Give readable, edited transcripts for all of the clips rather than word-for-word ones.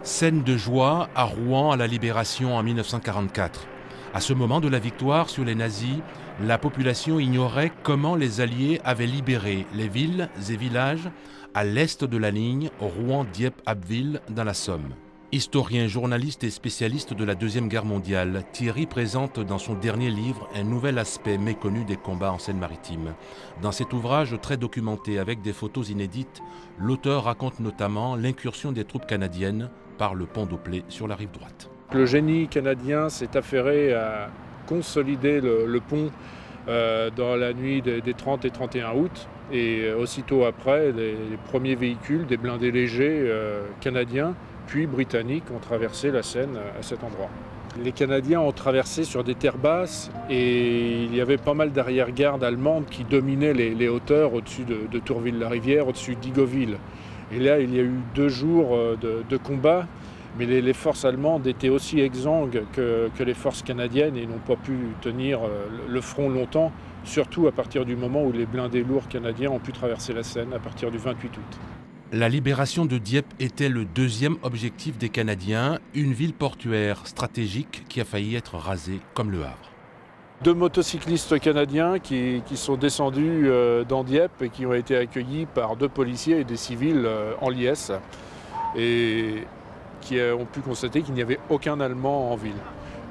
Scène de joie à Rouen à la Libération en 1944. À ce moment de la victoire sur les nazis, la population ignorait comment les Alliés avaient libéré les villes et villages à l'est de la ligne Rouen-Dieppe-Abbeville dans la Somme. Historien, journaliste et spécialiste de la Deuxième Guerre mondiale, Thierry présente dans son dernier livre un nouvel aspect méconnu des combats en Seine-Maritime. Dans cet ouvrage très documenté avec des photos inédites, l'auteur raconte notamment l'incursion des troupes canadiennes par le pont d'Opley sur la rive droite. Le génie canadien s'est affairé à consolider le pont dans la nuit des 30 et 31 août. Et aussitôt après, les premiers véhicules, des blindés légers canadiens, puis britanniques, ont traversé la Seine à cet endroit. Les Canadiens ont traversé sur des terres basses et il y avait pas mal d'arrière-gardes allemandes qui dominaient les hauteurs au-dessus de Tourville-la-Rivière, au-dessus d'Igoville. Et là, il y a eu 2 jours de combat, mais les forces allemandes étaient aussi exsangues que les forces canadiennes et n'ont pas pu tenir le front longtemps, surtout à partir du moment où les blindés lourds canadiens ont pu traverser la Seine à partir du 28 août. La libération de Dieppe était le deuxième objectif des Canadiens, une ville portuaire stratégique qui a failli être rasée comme le Havre. 2 motocyclistes canadiens qui sont descendus dans Dieppe et qui ont été accueillis par 2 policiers et des civils en liesse et qui ont pu constater qu'il n'y avait aucun Allemand en ville.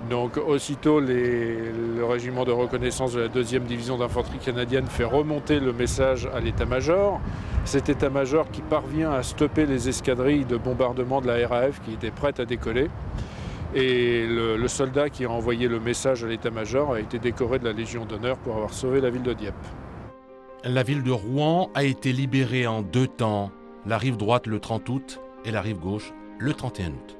Donc aussitôt, le régiment de reconnaissance de la 2e division d'infanterie canadienne fait remonter le message à l'état-major. Cet état-major qui parvient à stopper les escadrilles de bombardement de la RAF qui étaient prêtes à décoller. Et le soldat qui a envoyé le message à l'état-major a été décoré de la Légion d'honneur pour avoir sauvé la ville de Dieppe. La ville de Rouen a été libérée en 2 temps, la rive droite le 30 août et la rive gauche le 31 août.